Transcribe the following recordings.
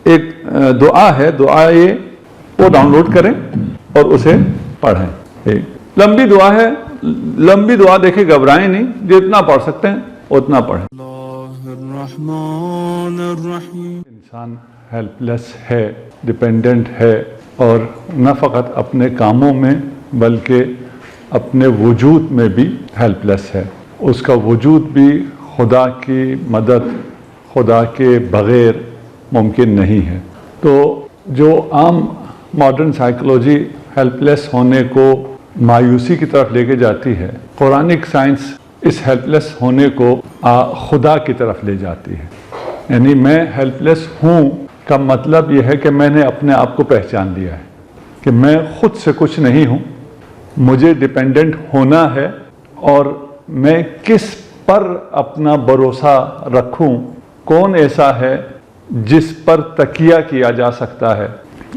ایک دعا ہے, دعا یہ وہ ڈاؤن لوڈ کریں اور اسے پڑھیں. ایک لمبی دعا ہے, لمبی دعا دیکھیں گھبرائیں نہیں, جتنا پڑھ سکتے ہیں اتنا پڑھیں. انسان ہیلپ لیس ہے, ڈپینڈنٹ ہے, اور نہ فقط اپنے کاموں میں بلکہ اپنے وجود میں بھی ہیلپ لیس ہے. اس کا وجود بھی خدا کی مدد, خدا کے بغیر ممکن نہیں ہے. تو جو عام ماڈرن سائیکولوجی ہیلپ لیس ہونے کو مایوسی کی طرف لے کے جاتی ہے, قرآنک سائنس اس ہیلپ لیس ہونے کو خدا کی طرف لے جاتی ہے. یعنی میں ہیلپ لیس ہوں کا مطلب یہ ہے کہ میں نے اپنے آپ کو پہچان لیا ہے کہ میں خود سے کچھ نہیں ہوں, مجھے ڈیپینڈنٹ ہونا ہے, اور میں کس پر اپنا بھروسہ رکھوں, کون ایسا ہے جس پر تکیہ کیا جا سکتا ہے.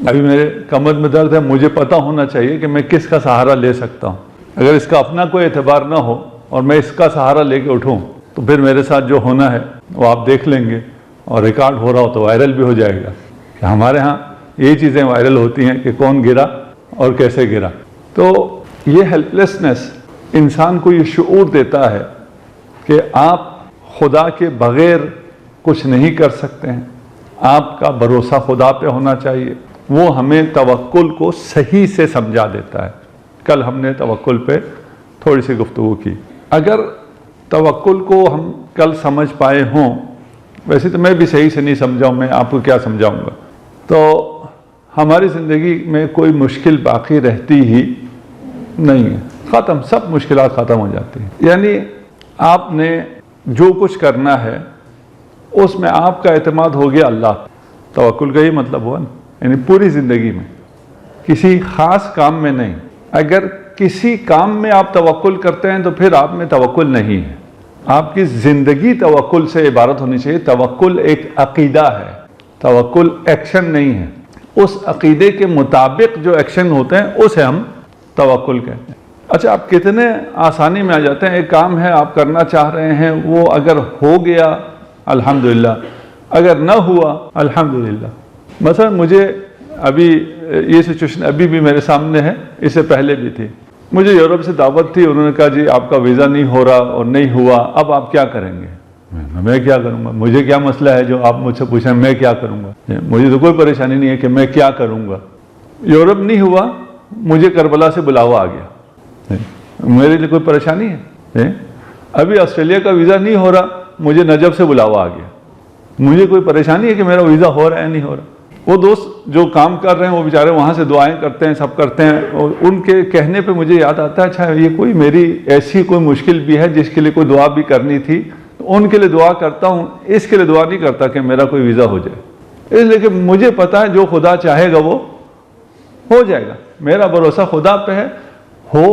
ابھی میرے کمر میں درد ہے, مجھے پتہ ہونا چاہیے کہ میں کس کا سہارا لے سکتا ہوں. اگر اس کا اپنا کوئی اعتبار نہ ہو اور میں اس کا سہارا لے کے اٹھوں تو پھر میرے ساتھ جو ہونا ہے وہ آپ دیکھ لیں گے, اور ریکارڈ ہو رہا ہو تو وائرل بھی ہو جائے گا. کہ ہمارے ہاں یہ چیزیں وائرل ہوتی ہیں کہ کون گرا اور کیسے گرا. تو یہ ہیلپ لیسنس انسان کو یہ شعور دیتا ہے کہ آپ خدا کے بغیر کچھ نہیں کر سکتے ہیں, آپ کا بھروسہ خدا پہ ہونا چاہیے. وہ ہمیں توکل کو صحیح سے سمجھا دیتا ہے. کل ہم نے توکل پہ تھوڑی سی گفتگو کی. اگر توکل کو ہم کل سمجھ پائے ہوں, ویسے تو میں بھی صحیح سے نہیں سمجھاؤں, میں آپ کو کیا سمجھاؤں گا, تو ہماری زندگی میں کوئی مشکل باقی رہتی ہی نہیں ہے. ختم, سب مشکلات ختم ہو جاتی ہیں. یعنی آپ نے جو کچھ کرنا ہے اس میں آپ کا اعتماد ہو گیا اللہ. توکل کا ہی مطلب ہوا نا, یعنی پوری زندگی میں, کسی خاص کام میں نہیں. اگر کسی کام میں آپ توکل کرتے ہیں تو پھر آپ میں توکل نہیں ہے. آپ کی زندگی توکل سے عبارت ہونی چاہیے. توکل ایک عقیدہ ہے, توکل ایکشن نہیں ہے. اس عقیدے کے مطابق جو ایکشن ہوتے ہیں اسے ہم توکل کہتے ہیں. اچھا, آپ کتنے آسانی میں آ جاتے ہیں. ایک کام ہے آپ کرنا چاہ رہے ہیں, وہ اگر ہو گیا الحمدللہ, اگر نہ ہوا الحمدللہ. مثلا مجھے ابھی یہ سچویشن ابھی بھی میرے سامنے ہے, اس سے پہلے بھی تھی. مجھے یورپ سے دعوت تھی, انہوں نے کہا جی آپ کا ویزا نہیں ہو رہا اور نہیں ہوا, اب آپ کیا کریں گے؟ میں کیا کروں گا, مجھے کیا مسئلہ ہے جو آپ مجھ سے پوچھیں, میں کیا کروں گا؟ مجھے تو کوئی پریشانی نہیں ہے کہ میں کیا کروں گا. یورپ نہیں ہوا, مجھے کربلا سے بلاوا آ گیا, میرے لیے کوئی پریشانی ہے. ابھی آسٹریلیا کا ویزا نہیں ہو رہا, مجھے نجف سے بلاوا آ گیا. مجھے کوئی پریشانی ہے کہ میرا ویزا ہو رہا ہے نہیں ہو رہا. وہ دوست جو کام کر رہے ہیں وہ بیچارے وہاں سے دعائیں کرتے ہیں, سب کرتے ہیں, اور ان کے کہنے پہ مجھے یاد آتا ہے اچھا یہ کوئی میری ایسی کوئی مشکل بھی ہے جس کے لیے کوئی دعا بھی کرنی تھی, تو ان کے لیے دعا کرتا ہوں, اس کے لیے دعا نہیں کرتا کہ میرا کوئی ویزا ہو جائے. اس لیے کہ مجھے پتا ہے جو خدا چاہے گا وہ ہو جائے گا. میرا بھروسہ خدا پہ ہے, ہو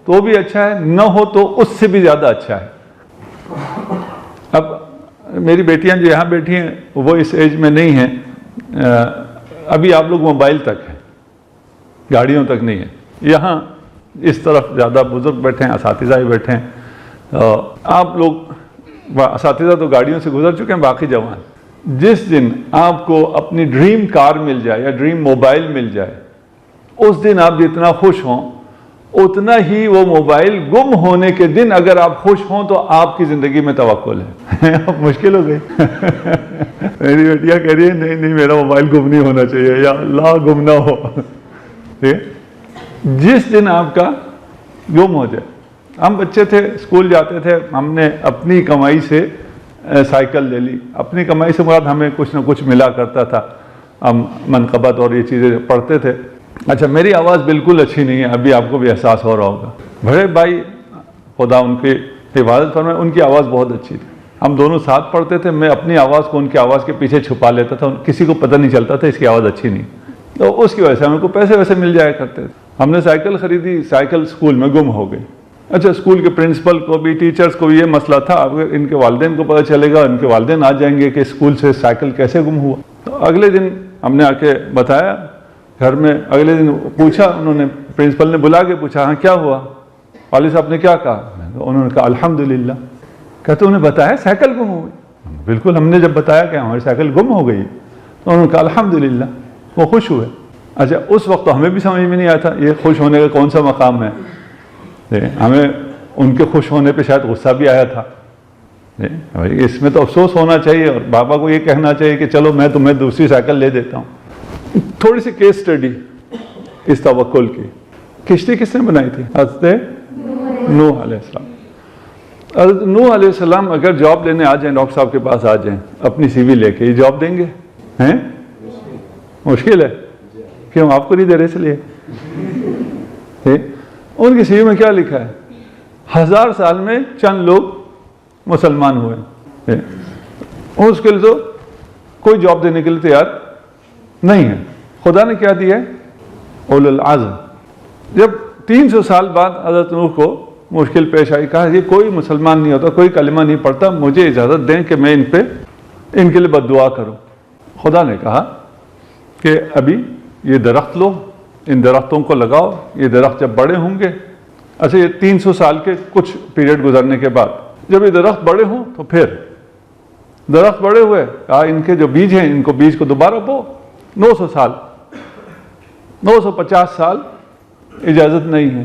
تو بھی اچھا ہے, نہ ہو تو اس سے بھی زیادہ اچھا ہے. اب میری بیٹیاں جو یہاں بیٹھی ہیں وہ اس ایج میں نہیں ہیں, ابھی آپ لوگ موبائل تک ہیں, گاڑیوں تک نہیں ہیں. یہاں اس طرف زیادہ بزرگ بیٹھے ہیں, اساتذہ ہی بیٹھے ہیں. آپ لوگ اساتذہ تو گاڑیوں سے گزر چکے ہیں, باقی جوان. جس دن آپ کو اپنی ڈریم کار مل جائے یا ڈریم موبائل مل جائے, اس دن آپ جتنا خوش ہوں اتنا ہی وہ موبائل گم ہونے کے دن اگر آپ خوش ہوں تو آپ کی زندگی میں توکل ہے. مشکل ہو گئی. میری بیٹیاں کہہ رہی ہے نہیں نہیں میرا موبائل گم نہیں ہونا چاہیے, یا اللہ گم نہ ہو. جس دن آپ کا گم ہو جائے. ہم بچے تھے, اسکول جاتے تھے, ہم نے اپنی کمائی سے سائیکل لے لی. اپنی کمائی سے مراد ہمیں کچھ نہ کچھ ملا کرتا تھا, ہم منقبت اور یہ چیزیں پڑھتے تھے. اچھا, میری آواز بالکل اچھی نہیں ہے, ابھی آپ کو بھی احساس ہو رہا ہوگا. بڑے بھائی خدا ان کی حفاظت فرمائے, ان کی آواز بہت اچھی تھی. ہم دونوں ساتھ پڑھتے تھے, میں اپنی آواز کو ان کی آواز کے پیچھے چھپا لیتا تھا, کسی کو پتہ نہیں چلتا تھا اس کی آواز اچھی نہیں. تو اس کی وجہ سے ہم کو پیسے ویسے مل جایا کرتے تھے. ہم نے سائیکل خریدی, سائیکل اسکول میں گم ہو گئی. اچھا, اسکول کے پرنسپل کو بھی ٹیچرز کو بھی یہ مسئلہ تھا, اگر ان کے والدین کو پتہ چلے گا, ان کے والدین آ جائیں گے کہ اسکول سے سائیکل کیسے گم ہوا. تو اگلے دن ہم نے آ کے بتایا گھر میں. اگلے دن پوچھا, انہوں نے پرنسپل نے بلا کے پوچھا ہاں کیا ہوا, والد صاحب نے کیا کہا؟ انہوں نے کہا الحمدللہ. کہتے انہیں بتایا سائیکل گم ہو گئی. بالکل, ہم نے جب بتایا کہ ہماری سائیکل گم ہو گئی تو انہوں نے کہا الحمدللہ، وہ خوش ہوئے۔ اچھا اس وقت تو ہمیں بھی سمجھ میں نہیں آیا تھا یہ خوش ہونے کا کون سا مقام ہے، ہمیں ان کے خوش ہونے پہ شاید غصہ بھی آیا تھا، اس میں تو افسوس ہونا چاہیے اور بابا کو یہ کہنا چاہیے کہ چلو میں تمہیں دوسری سائیکل لے دیتا ہوں۔ تھوڑی سی کیس سٹڈی اس توکل کی۔ کشتی کس نے بنائی تھی؟ حضرت نوح علیہ السلام۔ حضرت نوح علیہ السلام اگر جاب لینے آ جائیں، ڈاکٹر صاحب کے پاس آ جائیں اپنی سی وی لے کے، یہ جاب دیں گے؟ ہیں مشکل ہے، کیوں آپ کو نہیں دے رہے اس لیے؟ ان کی سی وی میں کیا لکھا ہے؟ 1000 سال میں چند لوگ مسلمان ہوئے، اس کے لیے تو کوئی جاب دینے کے لیے تیار نہیں ہے۔ خدا نے کیا دیا ہے؟ اولو العزم۔ جب 300 سال بعد حضرت نوح کو مشکل پیش آئی، کہا یہ کوئی مسلمان نہیں ہوتا، کوئی کلمہ نہیں پڑھتا، مجھے اجازت دیں کہ میں ان کے لیے بد دعا کروں۔ خدا نے کہا کہ ابھی یہ درخت لو، ان درختوں کو لگاؤ، یہ درخت جب بڑے ہوں گے، اچھا یہ 300 سال کے کچھ پیریڈ گزرنے کے بعد جب یہ درخت بڑے ہوں تو پھر درخت بڑے ہوئے، کہا ان کے جو بیج ہیں ان کو بیج کو دوبارہ بو۔ 900 سال 950 سال اجازت نہیں ہے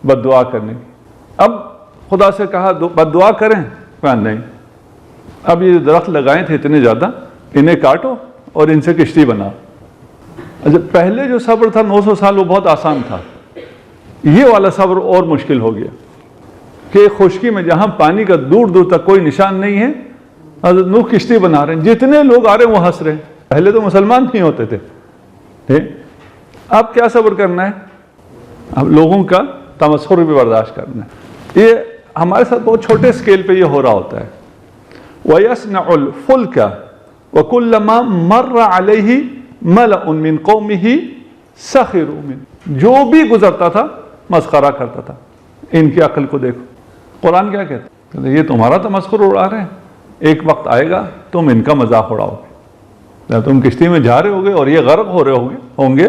بد دعا کرنے کی۔ اب خدا سے کہا بد دعا کریں، کہا نہیں، اب یہ درخت لگائے تھے اتنے زیادہ، انہیں کاٹو اور ان سے کشتی بناؤ۔ اچھا پہلے جو صبر تھا 900 سال وہ بہت آسان تھا، یہ والا صبر اور مشکل ہو گیا کہ خشکی میں جہاں پانی کا دور دور تک کوئی نشان نہیں ہے، حضرت نوح کشتی بنا رہے ہیں، جتنے لوگ آ رہے ہیں وہ ہنس رہے ہیں۔ پہلے تو مسلمان نہیں ہوتے تھے۔ اب کیا صبر کرنا ہے؟ اب لوگوں کا تمسخر بھی برداشت کرنا ہے۔ یہ ہمارے ساتھ بہت چھوٹے سکیل پہ یہ ہو رہا ہوتا ہے۔ وَيَصْنَعُ الْفُلْكَ وَكُلَّمَا مَرَّ عَلَيْهِ مَلَأٌ مِّن قَوْمِهِ سَخِرُوا مِنْهُ، جو بھی گزرتا تھا مسخرہ کرتا تھا۔ ان کی عقل کو دیکھو، قرآن کیا کہتا ہے؟ یہ تمہارا تمسخر اڑا رہے ہیں، ایک وقت آئے گا تم ان کا مذاق اڑاؤ گے، جب تم کشتی میں جا رہے ہوگے اور یہ غرق ہو رہے ہوں گے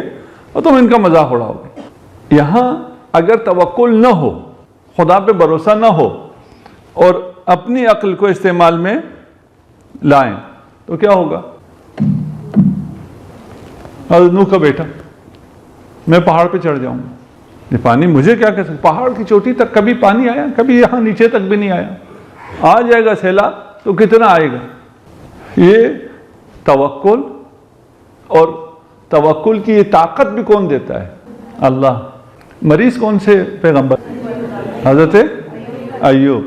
اور تم ان کا مذاق اڑاؤ گے۔ یہاں اگر توکل نہ ہو، خدا پہ بھروسہ نہ ہو اور اپنی عقل کو استعمال میں لائیں تو کیا ہوگا؟ حضرت نوح کا بیٹا، میں پہاڑ پہ چڑھ جاؤں گا، یہ پانی مجھے کیا کہہ سکتا؟ پہاڑ کی چوٹی تک کبھی پانی آیا؟ کبھی یہاں نیچے تک بھی نہیں آیا۔ آ جائے گا سیلاب تو کتنا آئے گا؟ یہ توکل، اور توکل کی یہ طاقت بھی کون دیتا ہے؟ اللہ۔ مریض کون سے پیغمبر؟ حضرت ایوب۔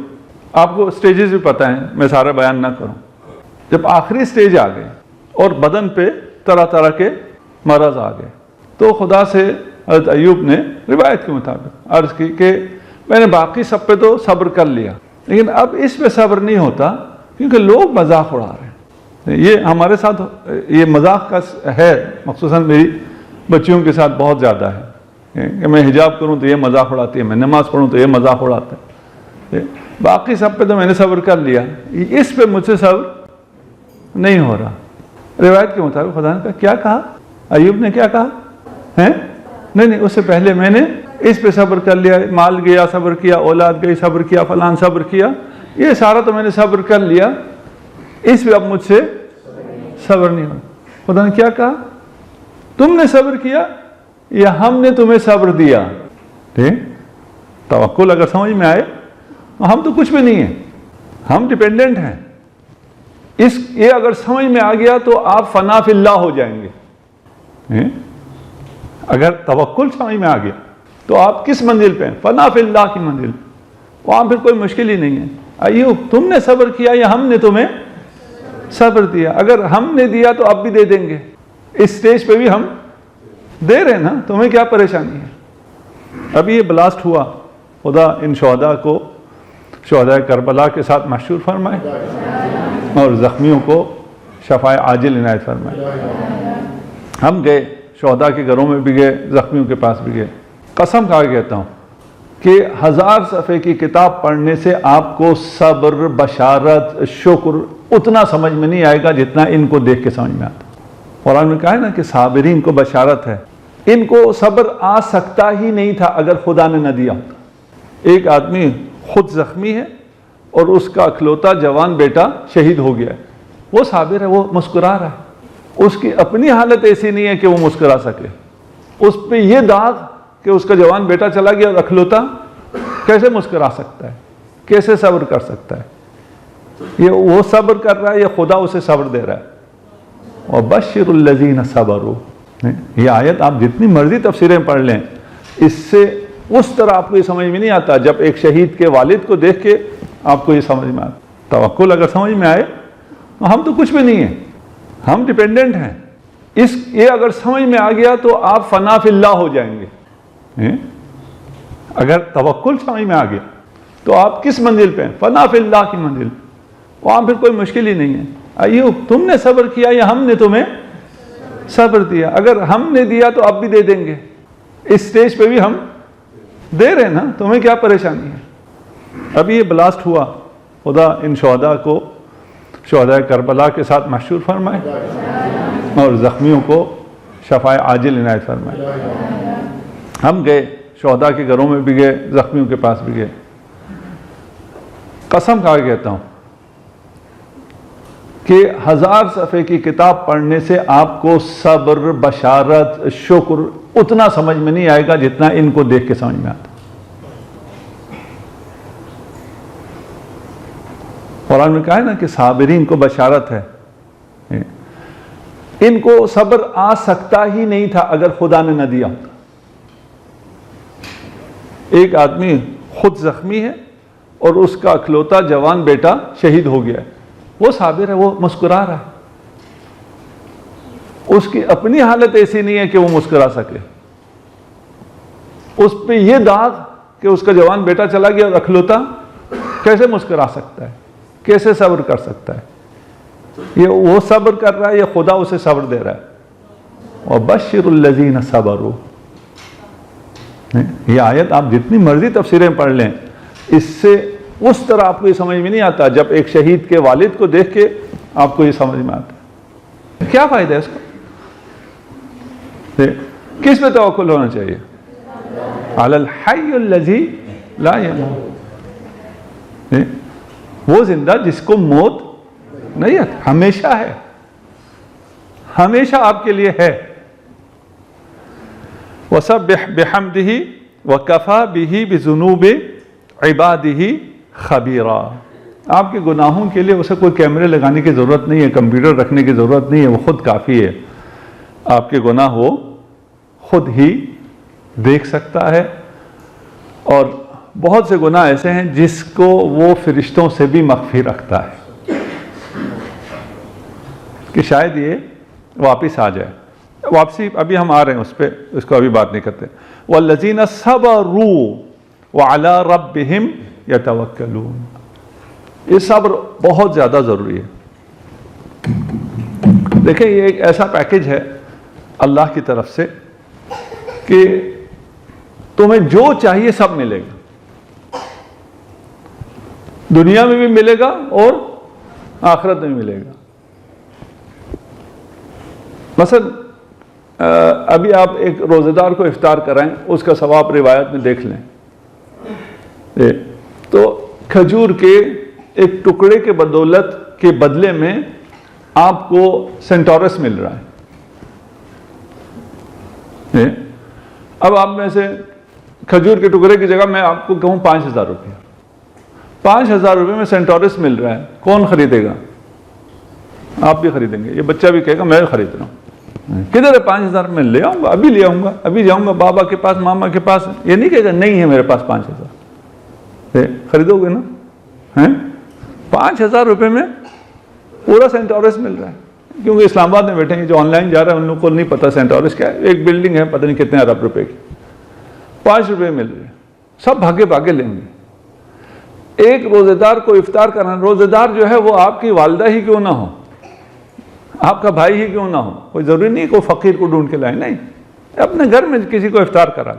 آپ کو سٹیجز بھی پتہ ہیں، میں سارا بیان نہ کروں۔ جب آخری سٹیج آ گئے اور بدن پہ طرح طرح کے مرض آ گئے تو خدا سے حضرت ایوب نے روایت کے مطابق عرض کی کہ میں نے باقی سب پہ تو صبر کر لیا، لیکن اب اس پہ صبر نہیں ہوتا کیونکہ لوگ مذاق اڑا رہے ہیں۔ یہ ہمارے ساتھ یہ مذاق کا ہے، مخصوصاً میری بچیوں کے ساتھ بہت زیادہ ہے کہ میں حجاب کروں تو یہ مذاق اڑاتی ہے، میں نماز پڑھوں تو یہ مذاق اڑاتا ہے۔ باقی سب پہ تو میں نے صبر کر لیا، اس پہ مجھ سے صبر نہیں ہو رہا۔ روایت کے مطابق خدا نے کیا کہا؟ ایوب نے کیا کہا ہے؟ نہیں، اس سے پہلے میں نے اس پہ صبر کر لیا، مال گیا صبر کیا، اولاد گئی صبر کیا، فلان صبر کیا، یہ سارا تو میں نے صبر کر لیا، اس پہ اب مجھ سے صبر نہیں ہو رہا۔ خدا نے کیا کہا؟ تم نے صبر کیا یا ہم نے تمہیں صبر دیا؟ توکل اگر سمجھ میں آئے، ہم تو کچھ بھی نہیں ہیں، ہم ڈیپینڈنٹ ہیں۔ یہ اگر سمجھ میں آ گیا تو آپ فنا فی اللہ ہو جائیں گے۔ اگر توکل سمجھ میں آ گیا تو آپ کس منزل پہ ہیں؟ فنا فی اللہ کی منزل، وہاں پھر کوئی مشکل ہی نہیں ہے۔ ایوب تم نے صبر کیا یا ہم نے تمہیں صبر دیا؟ اگر ہم نے دیا تو اب بھی دے دیں گے، اس سٹیج پہ بھی ہم دے رہے ہیں نا، تمہیں کیا پریشانی ہے؟ اب یہ بلاسٹ ہوا، خدا ان شہداء کو شہداء کربلا کے ساتھ محشور فرمائے اور زخمیوں کو شفاء عاجل عنایت فرمائے۔ ہم گئے شہداء کے گھروں میں بھی گئے، زخمیوں کے پاس بھی گئے۔ قسم کھا کے کہتا ہوں کہ 1000 صفحے کی کتاب پڑھنے سے آپ کو صبر، بشارت، شکر اتنا سمجھ میں نہیں آئے گا جتنا ان کو دیکھ کے سمجھ میں آتا۔ قرآن میں کہا ہے نا کہ صابرین کو بشارت ہے۔ ان کو صبر آ سکتا ہی نہیں تھا اگر خدا نے نہ دیا ہوتا۔ ایک آدمی خود زخمی ہے اور اس کا اکلوتا جوان بیٹا شہید ہو گیا ہے، وہ صابر ہے، وہ مسکرا رہا ہے، اس کی اپنی حالت ایسی نہیں ہے کہ وہ مسکرا سکے. اس پہ یہ داغ کہ اس کا جوان بیٹا چلا گیا اور اکھلوتا، کیسے مسکرا سکتا ہے؟ کیسے صبر کر سکتا ہے؟ یہ وہ صبر کر رہا ہے یا خدا اسے صبر دے رہا ہے؟ وَبَشِّرُ الَّذِينَ صَبَرُوا. یہ آیت آپ جتنی مرضی تفسیریں پڑھ لیں، اس سے اس طرح آپ کو یہ سمجھ میں نہیں آتا. جب ایک شہید کے والد کو دیکھ کے آپ کو یہ سمجھ میں آتا. توکل اگر سمجھ میں آئے تو ہم تو کچھ بھی نہیں ہیں، ہم ڈیپینڈنٹ ہیں. یہ اگر سمجھ میں آ گیا تو آپ فنا فی اللہ ہو جائیں گے. اگر توکل سمجھ میں آ گیا تو آپ کس منزل پہ ہیں؟ فنا فی اللہ کی منزل. وہاں پھر کوئی مشکل ہی نہیں ہے. ایوب تم نے صبر کیا یا ہم نے تمہیں صبر دیا؟ اگر ہم نے دیا تو اب بھی دے دیں گے. اس سٹیج پہ بھی ہم دے رہے ہیں نا، تمہیں کیا پریشانی ہے؟ ابھی یہ بلاسٹ ہوا، خدا ان شہداء کو شہداء کربلا کے ساتھ محشور فرمائے اور زخمیوں کو شفاء عاجل عنایت فرمائے. ہم گئے، شہداء کے گھروں میں بھی گئے، زخمیوں کے پاس بھی گئے. قسم کھا کے کہتا ہوں کہ 1000 صفحے کی کتاب پڑھنے سے آپ کو صبر، بشارت، شکر اتنا سمجھ میں نہیں آئے گا جتنا ان کو دیکھ کے سمجھ میں آتا. قرآن میں کہا ہے نا کہ صابرین کو بشارت ہے. ان کو صبر آ سکتا ہی نہیں تھا اگر خدا نے نہ دیا ہوتا. ایک آدمی خود زخمی ہے اور اس کا اکلوتا جوان بیٹا شہید ہو گیا ہے، وہ صابر ہے، وہ مسکرا رہا ہے. اس کی اپنی حالت ایسی نہیں ہے کہ وہ مسکرا سکے. اس پہ یہ داغ کہ اس کا جوان بیٹا چلا گیا اور اکھلوتا، کیسے مسکرا سکتا ہے؟ کیسے صبر کر سکتا ہے؟ یہ وہ صبر کر رہا ہے یا خدا اسے صبر دے رہا ہے؟ وَبَشِّرُ الَّذِينَ صَبَرُوا. یہ آیت آپ جتنی مرضی تفسیریں پڑھ لیں، اس سے اس طرح آپ کو یہ سمجھ میں نہیں آتا. جب ایک شہید کے والد کو دیکھ کے آپ کو یہ سمجھ میں آتا ہے. کیا فائدہ ہے اس کا؟ کس پہ توکل ہونا چاہیے؟ علی الحی الذی لا یموت. وہ زندہ جس کو موت نہیں آتی، ہمیشہ ہے، ہمیشہ آپ کے لیے ہے. وَسَبِّحْ بِحَمْدِهِ وَكَفَى بِهِ بِذُنُوبِ عِبَادِهِ خَبِيرًا. آپ کے گناہوں کے لیے اسے کوئی کیمرے لگانے کی ضرورت نہیں ہے، کمپیوٹر رکھنے کی ضرورت نہیں ہے، وہ خود کافی ہے. آپ کے گناہ وہ خود ہی دیکھ سکتا ہے. اور بہت سے گناہ ایسے ہیں جس کو وہ فرشتوں سے بھی مخفی رکھتا ہے کہ شاید یہ واپس آ جائے. واپسی ابھی ہم آ رہے ہیں اس پہ، اس کو ابھی بات نہیں کرتے. وَالَّذِينَ صَبَرُوا وَعَلَىٰ رَبِّهِمْ يَتَوَكَّلُونَ. یہ صبر بہت زیادہ ضروری ہے. دیکھیں یہ ایک ایسا پیکج ہے اللہ کی طرف سے کہ تمہیں جو چاہیے سب ملے گا. دنیا میں بھی ملے گا اور آخرت میں بھی ملے گا. مثلا ابھی آپ ایک روزہ دار کو افطار کرائیں، اس کا ثواب روایت میں دیکھ لیں تو کھجور کے ایک ٹکڑے کے بدولت کے بدلے میں آپ کو سینٹورس مل رہا ہے. اب آپ میں سے کھجور کے ٹکڑے کی جگہ میں آپ کو کہوں 5000 روپیہ، 5000 روپے میں سینٹورس مل رہا ہے، کون خریدے گا؟ آپ بھی خریدیں گے. یہ بچہ بھی کہے گا میں خرید رہا ہوں. کدھر ہے 5000؟ میں لے آؤں گا، ابھی لے آؤں گا، ابھی جاؤں گا بابا کے پاس، ماما کے پاس. یہ نہیں کہے گا نہیں ہے میرے پاس 5000. خریدو گے نا؟ 5000 روپے میں پورا سینٹورس مل رہا ہے. کیونکہ اسلام آباد میں بیٹھے ہیں، جو آن لائن جا رہا ہے ان لوگوں کو نہیں پتا سینٹورس کیا ہے. ایک بلڈنگ ہے پتہ نہیں کتنے ارب روپے کی، 5 روپے مل رہے ہیں. سب بھاگے بھاگے لیں گے. ایک روزے دار کو افطار کرنا، روزے دار جو ہے وہ آپ کی والدہ ہی کیوں نہ ہو، آپ کا بھائی ہی کیوں نہ ہو، کوئی ضروری نہیں کوئی فقیر کو ڈھونڈ کے لائیں، نہیں، اپنے گھر میں کسی کو افطار کرا.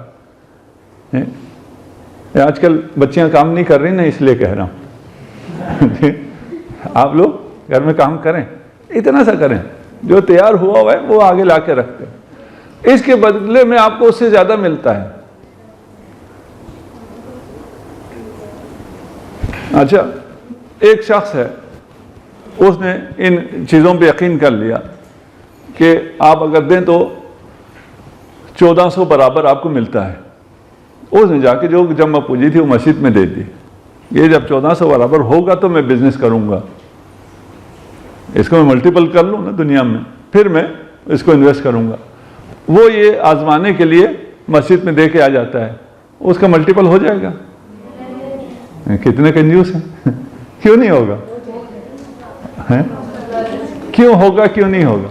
آج کل بچیاں کام نہیں کر رہی نا، اس لیے کہہ رہا ہوں. آپ لوگ گھر میں کام کریں، اتنا سا کریں، جو تیار ہوا ہے وہ آگے لا کے رکھتے ہیں. اس کے بدلے میں آپ کو اس سے زیادہ ملتا ہے. اچھا ایک شخص ہے، اس نے ان چیزوں پہ یقین کر لیا کہ آپ اگر دیں تو 1400 برابر آپ کو ملتا ہے. اس نے جا کے جو جمع پوجی تھی وہ مسجد میں دے دی. یہ جب 1400 برابر ہوگا تو میں بزنس کروں گا, اس کو میں ملٹیپل کر لوں نا دنیا میں, پھر میں اس کو انویسٹ کروں گا. وہ یہ آزمانے کے لیے مسجد میں دے کے آ جاتا ہے, اس کا ملٹیپل ہو جائے گا. کتنے کنجوس ہیں. کیوں نہیں ہوگا؟ کیوں ہوگا, کیوں نہیں ہوگا؟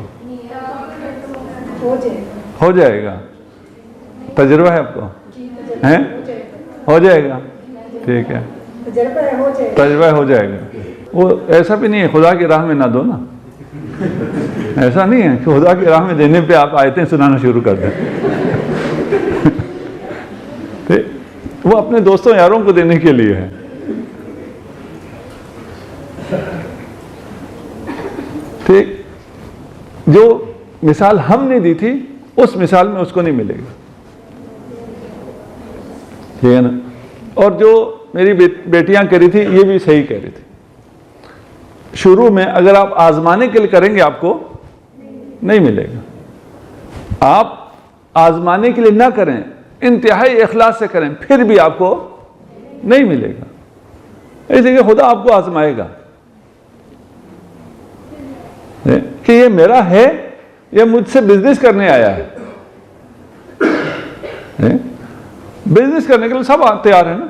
ہو جائے گا. تجربہ ہے آپ کو؟ ہو جائے گا. ٹھیک ہے, تجربہ ہو جائے گا. وہ ایسا بھی نہیں ہے خدا کی راہ میں نہ دو نا, ایسا نہیں ہے کہ خدا کی راہ میں دینے پہ آپ آیتیں سنانا شروع کر دیں. وہ اپنے دوستوں یاروں کو دینے کے لیے ہے. ٹھیک, جو مثال ہم نے دی تھی اس مثال میں اس کو نہیں ملے گا. ٹھیک ہے نا. اور جو میری بیٹیاں کہہ رہی تھی یہ بھی صحیح کہہ رہی تھی. شروع میں اگر آپ آزمانے کے لیے کریں گے آپ کو نہیں ملے گا. آپ آزمانے کے لیے نہ کریں, انتہائی اخلاص سے کریں, پھر بھی آپ کو نہیں ملے گا. اس لیے خدا آپ کو آزمائے گا کہ یہ میرا ہے, یہ مجھ سے بزنس کرنے آیا ہے. بزنس کرنے کے لیے سب تیار ہے نا,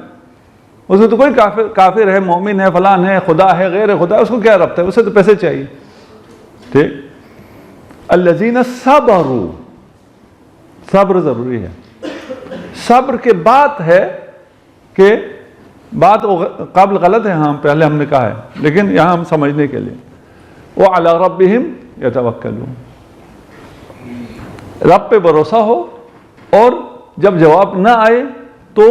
اس میں تو کوئی کافر ہے, مومن ہے, فلان ہے, خدا ہے, غیر خدا ہے, اس کو کیا ربط ہے, اسے تو پیسے چاہیے. ٹھیک. الذین صبروا, صبر ضروری ہے. صبر کے بات ہے کہ بات قابل غلط ہے, ہاں پہلے ہم نے کہا ہے, لیکن یہاں ہم سمجھنے کے لیے وَعَلَىٰ رَبِّهِمْ يَتَوَكَّلُونَ, رب پہ بھروسہ ہو, اور جب جواب نہ آئے تو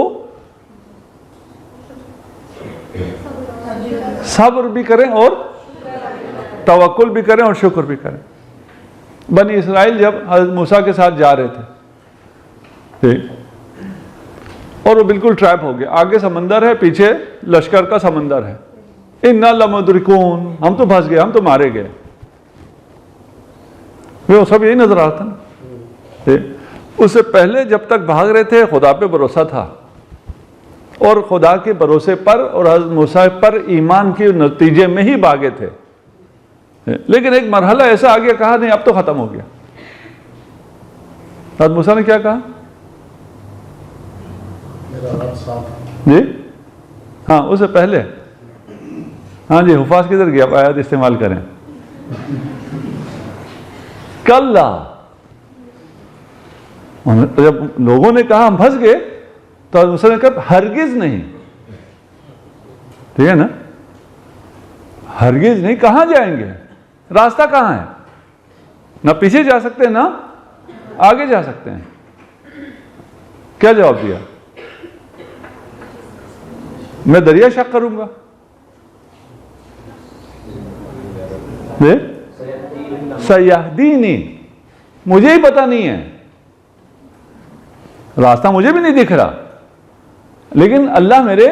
صبر بھی کریں اور توکل بھی کریں اور شکر بھی کریں. بنی اسرائیل جب حضرت موسیٰ کے ساتھ جا رہے تھے اور وہ بالکل ٹریپ ہو گئے, آگے سمندر ہے, پیچھے لشکر کا سمندر ہے. اِنَّا لَمُدْرِكُونَ, ہم تو پھنس گئے, ہم تو مارے گئے. وہ سب یہی نظر آتا نا. اس سے پہلے جب تک بھاگ رہے تھے خدا پہ بھروسہ تھا, اور خدا کے بھروسے پر اور حضرت موسیٰ پر ایمان کے نتیجے میں ہی بھاگے تھے. لیکن ایک مرحلہ ایسا آ گیا, کہا نہیں اب تو ختم ہو گیا. حضرت موسیٰ نے کیا کہا؟ جی ہاں, اس سے پہلے, ہاں جی, حفاظ کدھر گیا, آپ آیات استعمال کریں. کلا, جب لوگوں نے کہا ہم پھنس گئے تو حضرت موسیٰ نے کہا ہرگز نہیں. ٹھیک ہے نا, ہرگز نہیں. کہاں جائیں گے, راستہ کہاں ہے؟ نہ پیچھے جا سکتے ہیں نہ آگے جا سکتے ہیں. کیا جواب دیا؟ میں دریا شق کروں گا. سیہدینی, مجھے ہی پتہ نہیں ہے, راستہ مجھے بھی نہیں دکھ رہا, لیکن اللہ میرے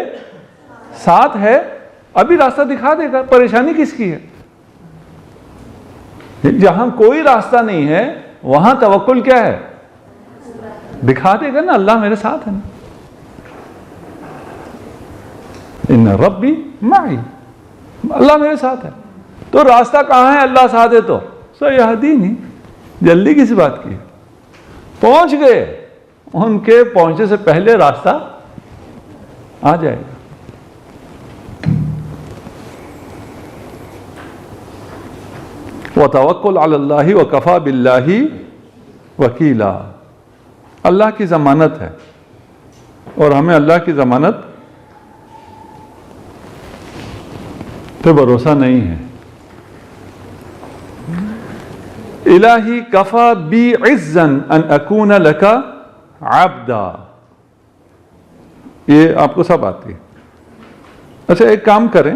ساتھ ہے, ابھی راستہ دکھا دے گا. پریشانی کس کی ہے؟ جہاں کوئی راستہ نہیں ہے وہاں توکل کیا ہے؟ دکھا دے گا نا, اللہ میرے ساتھ ہے نا. ان ربی معی, اللہ میرے ساتھ ہے. تو راستہ کہاں ہے؟ اللہ ساتھ ہے تو سیہدینی. جلدی کسی بات کی, پہنچ گئے, ان کے پہنچنے سے پہلے راستہ آ جائے گا. وَتَوَكُّلْ عَلَى اللَّهِ وَكَفَى بِاللَّهِ وَكِيلًا, اللہ کی ضمانت ہے اور ہمیں اللہ کی ضمانت پہ بھروسہ نہیں ہے. الہی کفا بی عزن ان اکون لکا عبدا, یہ آپ کو سب آتی ہے. اچھا ایک کام کریں,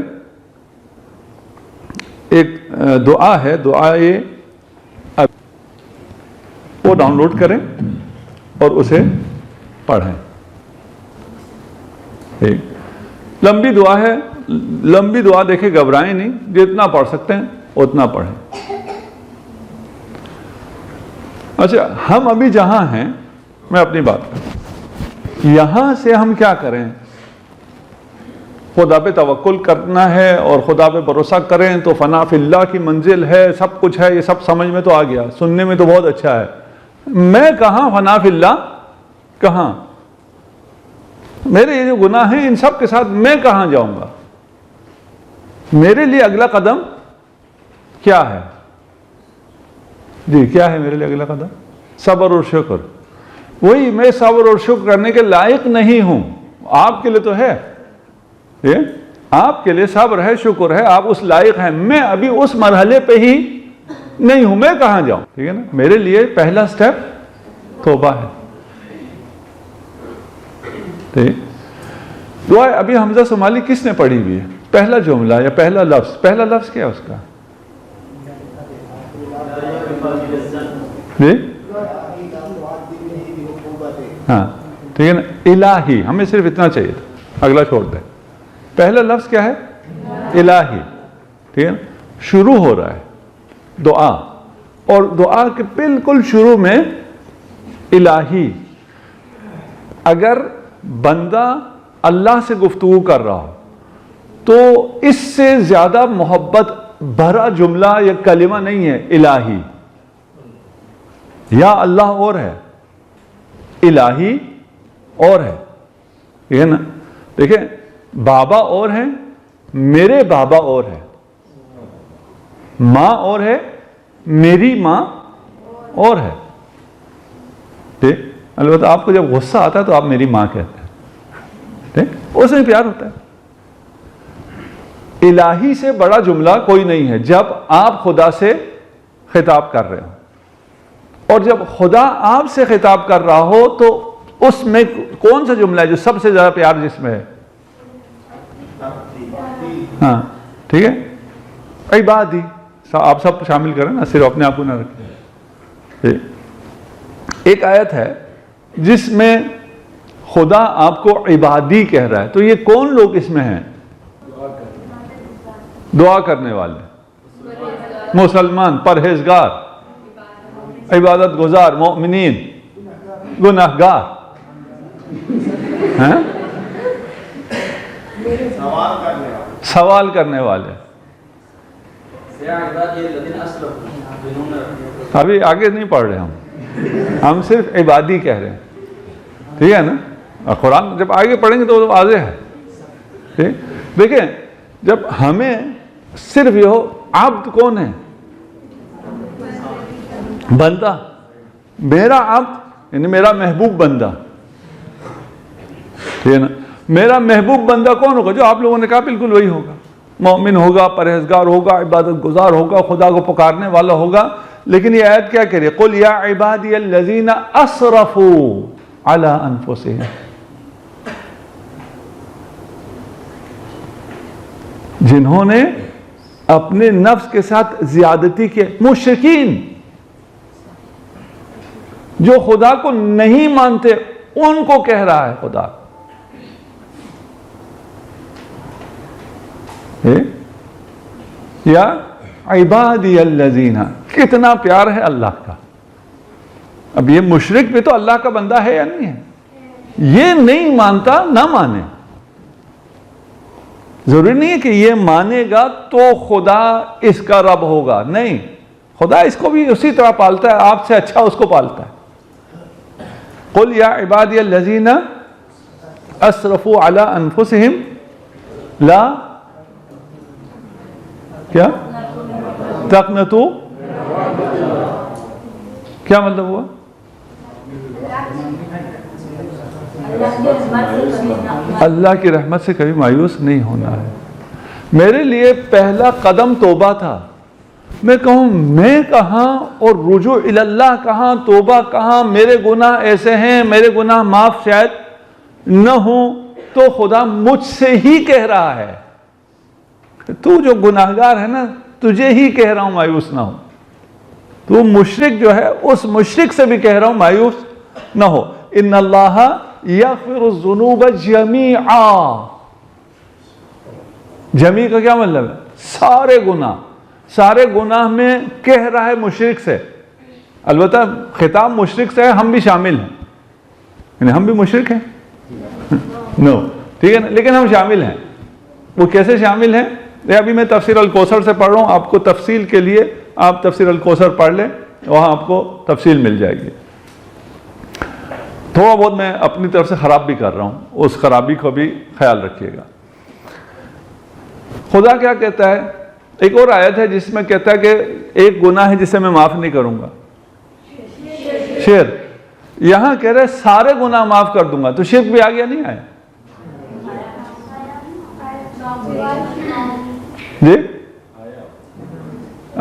ایک دعا ہے, دعا یہ وہ ڈاؤن لوڈ کریں اور اسے پڑھیں. لمبی دعا ہے, لمبی دعا دیکھیں گھبرائیں نہیں, جتنا پڑھ سکتے ہیں اتنا پڑھیں. اچھا ہم ابھی جہاں ہیں، میں اپنی بات کروں، یہاں سے ہم کیا کریں؟ خدا پہ توکل کرنا ہے اور خدا پہ بھروسہ کریں تو فنا فی اللہ کی منزل ہے، سب کچھ ہے، یہ سب سمجھ میں تو آ گیا، سننے میں تو بہت اچھا ہے۔ میں کہاں فنا فی اللہ؟ کہاں؟ میرے یہ جو گناہ ہیں ان سب کے ساتھ میں کہاں جاؤں گا؟ میرے لیے اگلا قدم کیا ہے؟ جی کیا ہے میرے لیے اگلا قدم؟ صبر اور شکر۔ وہی میں صبر اور شکر کرنے کے لائق نہیں ہوں، آپ کے لیے تو ہے، آپ کے لیے صبر ہے، شکر ہے، آپ اس لائق ہیں، میں ابھی اس مرحلے پہ ہی نہیں ہوں، میں کہاں جاؤں؟ ٹھیک ہے نا؟ میرے لیے پہلا سٹیپ توبہ ہے۔ ٹھیک، دعا ابھی حمزہ صومالی کس نے پڑھی ہوئی ہے؟ پہلا جملہ یا پہلا لفظ کیا ہے اس کا؟ جی ہاں ٹھیک ہے نا، الہی، ہمیں صرف اتنا چاہیے تھا، اگلا چھوڑ دیں۔ پہلا لفظ کیا ہے؟ الہی، ٹھیک ہے نا؟ شروع ہو رہا ہے دعا، اور دعا کے بالکل شروع میں الہی۔ اگر بندہ اللہ سے گفتگو کر رہا ہو تو اس سے زیادہ محبت بھرا جملہ یا کلمہ نہیں ہے الہی۔ یا اللہ اور ہے، الہی اور ہے، ٹھیک ہے نا؟ دیکھیں بابا اور ہیں، میرے بابا اور ہے، ماں اور ہے، میری ماں اور ہے۔ ٹھیک، البتہ آپ کو جب غصہ آتا ہے تو آپ میری ماں کہتے ہیں، ٹھیک، اس میں پیار ہوتا ہے۔ الہی سے بڑا جملہ کوئی نہیں ہے جب آپ خدا سے خطاب کر رہے ہو، اور جب خدا آپ سے خطاب کر رہا ہو تو اس میں کون سا جملہ ہے جو سب سے زیادہ پیار جس میں ہے؟ ہاں ٹھیک ہے، عبادی، آپ سب شامل کریں نا، صرف اپنے آپ کو نہ رکھیں۔ ایک آیت ہے جس میں خدا آپ کو عبادی کہہ رہا ہے، تو یہ کون لوگ اس میں ہیں؟ دعا کرنے والے، مسلمان، پرہیزگار، عبادت گزار، مومنین، گناہگار، ہیں؟ سوال کرنے والے۔ ابھی آگے نہیں پڑھ رہے ہم صرف عبادی کہہ رہے ہیں، ٹھیک ہے نا؟ اور قرآن جب آگے پڑھیں گے تو وہ واضح ہے۔ ٹھیک، دیکھیں جب ہمیں صرف یہ ہو، عبد کون ہے؟ بندہ، میرا عبد یعنی میرا محبوب بندہ، ٹھیک ہے نا؟ میرا محبوب بندہ کون ہوگا؟ جو آپ لوگوں نے کہا بالکل وہی ہوگا، مومن ہوگا، پرہیزگار ہوگا، عبادت گزار ہوگا، خدا کو پکارنے والا ہوگا۔ لیکن یہ آیت کیا کہہ رہی ہے؟ قُلْ يَا عِبَادِيَ الَّذِينَ أَسْرَفُوا عَلَىٰ أَنفُسِهِمْ، جنہوں نے اپنے نفس کے ساتھ زیادتی کی، مشرکین جو خدا کو نہیں مانتے ان کو کہہ رہا ہے خدا۔ یا عبادی الذین، کتنا پیار ہے اللہ کا۔ اب یہ مشرک بھی تو اللہ کا بندہ ہے یا نہیں ہے؟ یہ نہیں مانتا، نہ مانے، ضروری نہیں ہے کہ یہ مانے گا تو خدا اس کا رب ہوگا، نہیں، خدا اس کو بھی اسی طرح پالتا ہے، آپ سے اچھا اس کو پالتا ہے۔ قُلْ يَا عِبَادِيَ الَّذِينَ أَسْرَفُوا عَلَىٰ أَنفُسِهِمْ لَا کیا تقنطوا، کیا مطلب ہوا؟ اللہ کی رحمت سے کبھی مایوس نہیں ہونا ہے۔ میرے لیے پہلا قدم توبہ تھا۔ میں کہوں میں کہاں اور رجوع اللہ کہاں، توبہ کہاں؟ میرے گناہ ایسے ہیں، میرے گناہ معاف شاید نہ ہوں، تو خدا مجھ سے ہی کہہ رہا ہے تو جو گناہگار ہے نا، تجھے ہی کہہ رہا ہوں مایوس نہ ہو۔ تو مشرک جو ہے اس مشرک سے بھی کہہ رہا ہوں مایوس نہ ہو۔ ان اللہ یغفر الذنوب جمیعا، جمیع کا کیا مطلب ہے؟ سارے گناہ، سارے گناہ میں کہہ رہا ہے مشرک سے البتہ خطاب مشرک سے ہے، ہم بھی شامل ہیں، یعنی ہم بھی مشرک ہیں نو، ٹھیک ہے نا، لیکن ہم شامل ہیں۔ وہ کیسے شامل ہیں؟ ابھی میں تفسیر الکوثر سے پڑھ رہا ہوں، آپ کو تفصیل کے لیے آپ تفسیر الکوثر پڑھ لیں، وہاں آپ کو تفصیل مل جائے گی۔ تھوڑا بہت میں اپنی طرف سے خراب بھی کر رہا ہوں، اس خرابی کو بھی خیال رکھیے گا۔ خدا کیا کہتا ہے؟ ایک اور آیت ہے جس میں کہتا ہے کہ ایک گناہ ہے جسے میں معاف نہیں کروں گا، شرک۔ یہاں کہہ رہے سارے گناہ معاف کر دوں گا، تو شرک بھی آ گیا نہیں آیا؟ جی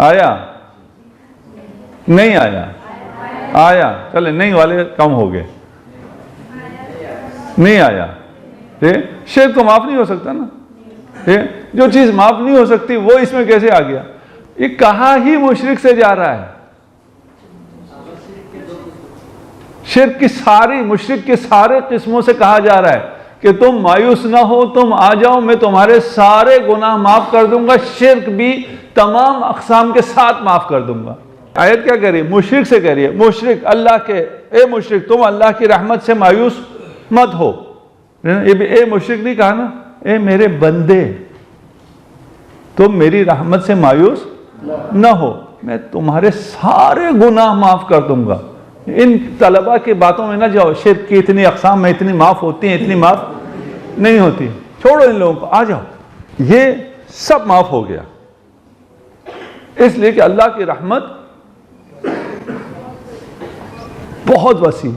آیا نہیں آیا؟ آیا، چلے نہیں والے کم ہو گئے، نہیں آیا۔ شرک تو معاف نہیں ہو سکتا نا، جو چیز معاف نہیں ہو سکتی وہ اس میں کیسے آ گیا؟ یہ کہا ہی مشرک سے جا رہا ہے۔ شرک کی ساری، مشرک کے سارے قسموں سے کہا جا رہا ہے کہ تم مایوس نہ ہو، تم آ جاؤ، میں تمہارے سارے گناہ معاف کر دوں گا، شرک بھی تمام اقسام کے ساتھ معاف کر دوں گا۔ آیت کیا کہہ رہی ہے؟ مشرک سے کہہ رہی ہے، مشرک اللہ کے، اے مشرک تم اللہ کی رحمت سے مایوس مت ہو۔ اے مشرک نہیں کہا نا، اے میرے بندے تم میری رحمت سے مایوس نہ ہو، میں تمہارے سارے گناہ معاف کر دوں گا۔ ان طلبہ کی باتوں میں نہ جاؤ، شرک کی اتنی اقسام میں اتنی معاف ہوتی ہیں، اتنی معاف نہیں ہوتی، چھوڑو ان لوگوں کو، آ جاؤ، یہ سب معاف ہو گیا، اس لیے کہ اللہ کی رحمت بہت وسیع۔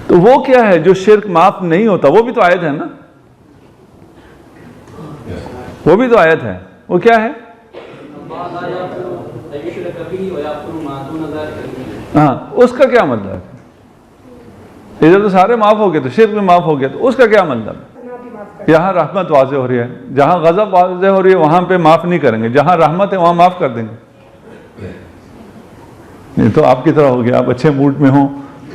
تو وہ کیا ہے جو شرک معاف نہیں ہوتا؟ وہ بھی تو آیت ہے نا، وہ بھی تو آیت ہے، وہ کیا ہے؟ ہاں، اس کا کیا مطلب ہے؟ ادھر تو سارے معاف ہو گئے، تو شرک بھی معاف ہو گیا، تو اس کا کیا مطلب ہے؟ یہاں رحمت واضح ہو رہی ہے، جہاں غضب واضح ہو رہی ہے وہاں پہ معاف نہیں کریں گے، جہاں رحمت ہے وہاں معاف کر دیں گے۔ یہ تو آپ کی طرح ہو گیا، آپ اچھے موڈ میں ہوں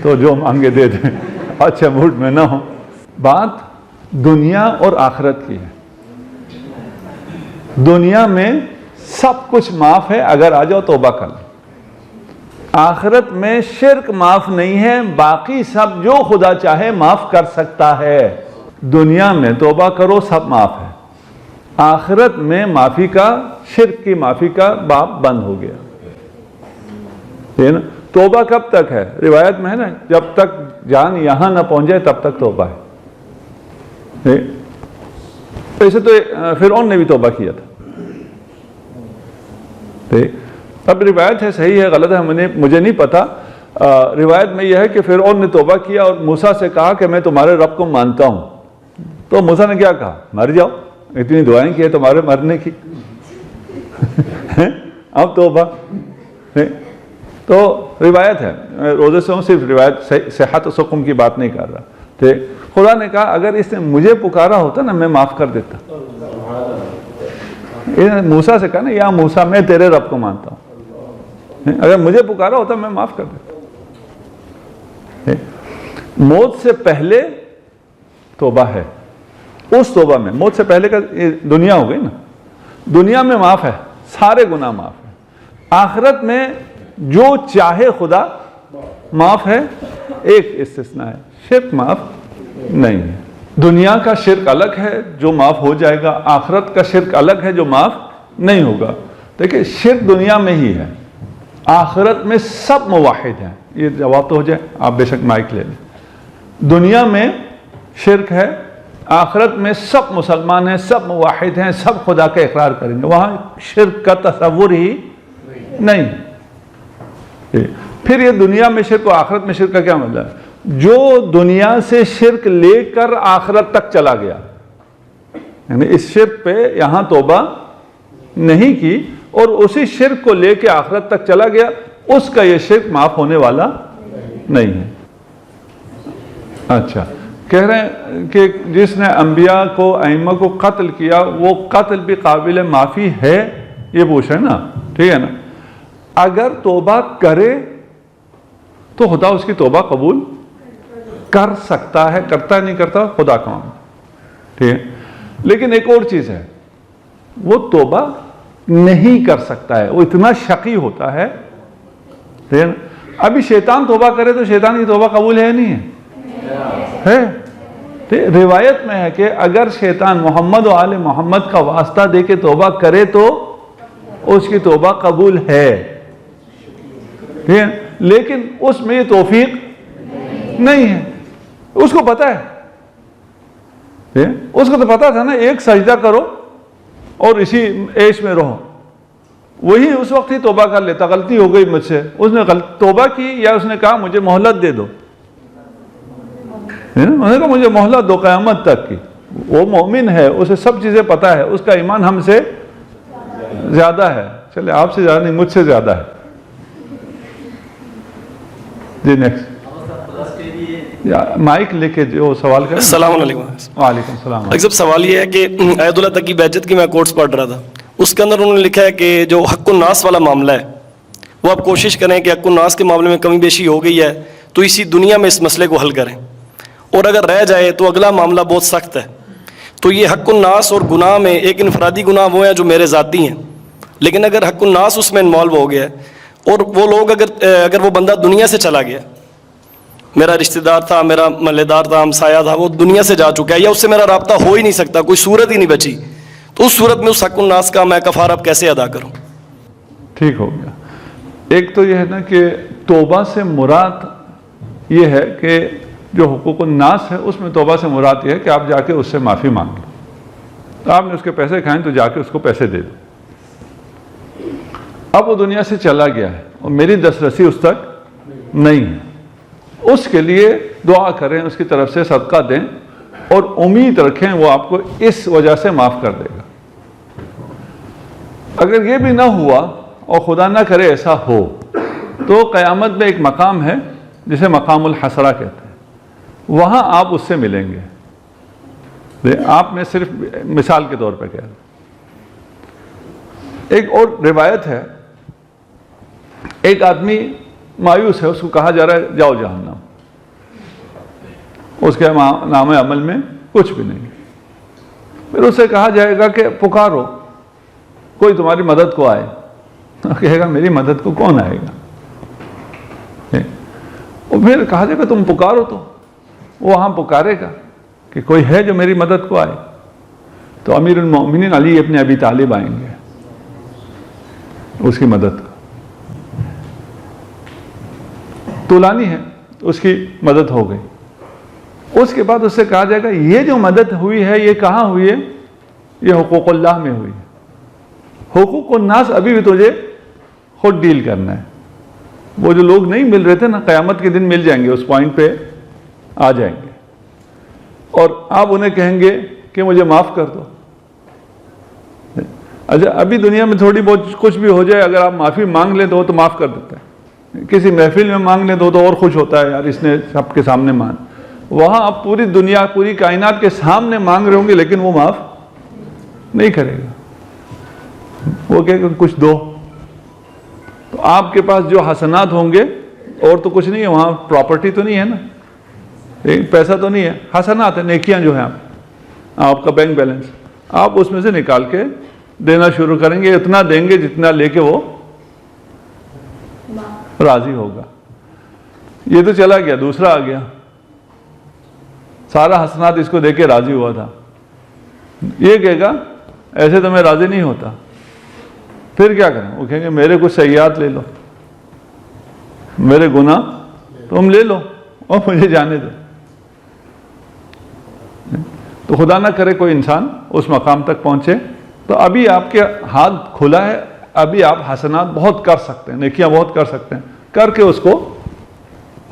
تو جو مانگے دے دیں، اچھے موڈ میں نہ ہوں۔ بات دنیا اور آخرت کی ہے۔ دنیا میں سب کچھ معاف ہے اگر آ جاؤ توبہ کر لو، آخرت میں شرک معاف نہیں ہے، باقی سب جو خدا چاہے معاف کر سکتا ہے۔ دنیا میں توبہ کرو سب معاف ہے، آخرت میں معافی کا، شرک کی معافی کا باب بند ہو گیا۔ توبہ کب تک ہے؟ روایت میں ہے نا، جب تک جان یہاں نہ پہنچ جائے تب تک توبہ ہے۔ ایسے تو فرعون نے بھی توبہ کیا تھا۔ اب روایت ہے، صحیح ہے غلط ہے مجھے نہیں پتا، روایت میں یہ ہے کہ فرعون نے توبہ کیا اور موسیٰ سے کہا کہ میں تمہارے رب کو مانتا ہوں، تو موسیٰ نے کیا کہا؟ مر جاؤ، اتنی دعائیں کی ہے تمہارے مرنے کی، اب توبہ۔ تو روایت ہے، روزے سے ہوں، صرف روایت، صحت و سقم کی بات نہیں کر رہا۔ خدا نے کہا اگر اس نے مجھے پکارا ہوتا نا میں معاف کر دیتا۔ موسیٰ سے کہا نا، یا موسیٰ میں تیرے رب کو مانتا ہوں، اگر مجھے پکارا ہوتا میں معاف کر دیتا۔ موت سے پہلے توبہ ہے، اس توبہ میں موت سے پہلے کا دنیا ہو گئی نا، دنیا میں معاف ہے، سارے گناہ معاف ہے۔ آخرت میں جو چاہے خدا معاف ہے، ایک استثناء ہے، شرک معاف نہیں ہے۔ دنیا کا شرک الگ ہے جو معاف ہو جائے گا، آخرت کا شرک الگ ہے جو معاف نہیں ہوگا۔ دیکھیں شرک دنیا میں ہی ہے، آخرت میں سب موحد ہیں۔ یہ جواب تو ہو جائے، آپ بے شک مائک لے لیں۔ دنیا میں شرک ہے، آخرت میں سب مسلمان ہیں، سب موحد ہیں، سب خدا کا اقرار کریں گے، وہاں شرک کا تصور ہی نہیں۔ پھر یہ دنیا میں شرک و آخرت میں شرک کا کیا مطلب ہے؟ جو دنیا سے شرک لے کر آخرت تک چلا گیا، یعنی اس شرک پہ یہاں توبہ نہیں کی اور اسی شرک کو لے کے آخرت تک چلا گیا، اس کا یہ شرک معاف ہونے والا نہیں ہے۔ اچھا، کہہ رہے ہیں کہ جس نے انبیاء کو، ائمہ کو قتل کیا وہ قتل بھی قابل معافی ہے، یہ پوچھ رہے ہیں نا، ٹھیک ہے نا؟ اگر توبہ کرے تو خدا اس کی توبہ قبول کر سکتا ہے، کرتا نہیں کرتا خدا کا معاملہ، ٹھیک ہے؟ لیکن ایک اور چیز ہے، وہ توبہ نہیں کر سکتا ہے، وہ اتنا شقی ہوتا ہے لیکن ابھی شیطان توبہ کرے تو شیطان کی توبہ قبول ہے نہیں ہے؟ تو روایت میں ہے کہ اگر شیطان محمد و آل محمد کا واسطہ دے کے توبہ کرے تو اس کی توبہ قبول ہے، لیکن اس میں یہ توفیق نہیں ہے۔ اس کو پتا ہے، اس کو تو پتا تھا نا ایک سجدہ کرو اور اسی عیش میں رہو، وہی اس وقت ہی توبہ کر لیتا۔ غلطی ہو گئی مجھ سے، اس نے توبہ کی یا اس نے کہا مجھے مہلت دے دو، انہوں نے کہا مجھے مہلت دو قیامت تک کی۔ وہ مومن ہے، اسے سب چیزیں پتا ہے، اس کا ایمان ہم سے زیادہ ہے، چلے آپ سے زیادہ نہیں، مجھ سے زیادہ ہے۔ جی نیکسٹ مائک لے کے جو سوال کریں۔ السلام علیکم۔ وعلیکم السلام۔ صاحب سوال یہ ہے کہ ایت اللہ تقی بہجت کی میں کورس پڑھ رہا تھا، اس کے اندر انہوں نے لکھا ہے کہ جو حق الناس والا معاملہ ہے وہ آپ کوشش کریں کہ حق الناس کے معاملے میں کمی بیشی ہو گئی ہے تو اسی دنیا میں اس مسئلے کو حل کریں، اور اگر رہ جائے تو اگلا معاملہ بہت سخت ہے۔ تو یہ حق الناس اور گناہ میں ایک انفرادی گناہ وہ ہیں جو میرے ذاتی ہیں، لیکن اگر حق الناس اس میں انوالو ہو گیا ہے اور وہ لوگ اگر وہ بندہ دنیا سے چلا گیا، میرا رشتہ دار تھا، میرا محلے دار تھا، ہمسایہ تھا، وہ دنیا سے جا چکا ہے یا اس سے میرا رابطہ ہو ہی نہیں سکتا، کوئی صورت ہی نہیں بچی، تو اس صورت میں اس حق الناس کا میں کفارہ کیسے ادا کروں؟ ٹھیک ہو گیا۔ ایک تو یہ ہے نا کہ توبہ سے مراد یہ ہے کہ جو حقوق الناس ہے اس میں توبہ سے مراد یہ ہے کہ آپ جا کے اس سے معافی مانگ لو، آپ نے اس کے پیسے کھائیں تو جا کے اس کو پیسے دے دو۔ اب وہ دنیا سے چلا گیا ہے اور میری دسترسی اس تک نہیں ہے، اس کے لیے دعا کریں، اس کی طرف سے صدقہ دیں اور امید رکھیں وہ آپ کو اس وجہ سے معاف کر دے گا۔ اگر یہ بھی نہ ہوا اور خدا نہ کرے ایسا ہو تو قیامت میں ایک مقام ہے جسے مقام الحسرہ کہتے ہیں، وہاں آپ اس سے ملیں گے۔ آپ نے صرف مثال کے طور پہ کہہ رہا۔ ایک اور روایت ہے، ایک آدمی مایوس ہے، اس کو کہا جا رہا ہے جاؤ جہنم، اس کے نام عمل میں کچھ بھی نہیں۔ پھر اسے کہا جائے گا کہ پکارو کوئی تمہاری مدد کو آئے، کہے گا میری مدد کو کون آئے گا؟ اور پھر کہا جائے گا تم پکارو، تو وہ وہاں پکارے گا کہ کوئی ہے جو میری مدد کو آئے، تو امیر المومنین علی ابن ابی طالب آئیں گے اس کی مدد کو، طولانی ہے، اس کی مدد ہو گئی۔ اس کے بعد اس سے کہا جائے گا یہ جو مدد ہوئی ہے یہ کہاں ہوئی ہے؟ یہ حقوق اللہ میں ہوئی ہے، حقوق الناس ابھی بھی تجھے خود ڈیل کرنا ہے۔ وہ جو لوگ نہیں مل رہے تھے نا، قیامت کے دن مل جائیں گے، اس پوائنٹ پہ آ جائیں گے اور آپ انہیں کہیں گے کہ مجھے معاف کر دو۔ اچھا ابھی دنیا میں تھوڑی بہت کچھ بھی ہو جائے، اگر آپ معافی مانگ لیں تو وہ تو معاف کر دیتا ہے، کسی محفل میں مانگ لیں تو اور خوش ہوتا ہے، یار اس نے سب کے سامنے مان۔ وہاں آپ پوری دنیا پوری کائنات کے سامنے مانگ رہے ہوں گے لیکن وہ معاف نہیں کرے گا، وہ کہے گا کچھ دو۔ تو آپ کے پاس جو حسنات ہوں گے اور تو کچھ نہیں ہے، وہاں پراپرٹی تو نہیں ہے نا، پیسہ تو نہیں ہے، حسنات ہیں، نیکیاں جو ہیں آپ کا بینک بیلنس، آپ اس میں سے نکال کے دینا شروع کریں گے، اتنا دیں گے جتنا لے کے وہ راضی ہوگا۔ یہ تو چلا گیا، دوسرا آ گیا، سارا حسنات اس کو دے کے راضی ہوا تھا، یہ کہے گا ایسے تو میں راضی نہیں ہوتا، پھر کیا کریں؟ وہ کہیں گے میرے کچھ سیئات لے لو، میرے گناہ تم لے لو اور مجھے جانے دو۔ تو خدا نہ کرے کوئی انسان اس مقام تک پہنچے، تو ابھی آپ کے ہاتھ کھلا ہے، ابھی آپ حسنات بہت کر سکتے ہیں، نیکیاں بہت کر سکتے ہیں، کر کے اس کو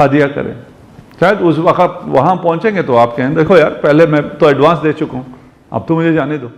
ہدیہ کریں۔ شاید اس وقت وہاں پہنچیں گے تو آپ کہیں دیکھو یار پہلے میں تو ایڈوانس دے چکا ہوں، اب تو مجھے جانے دو۔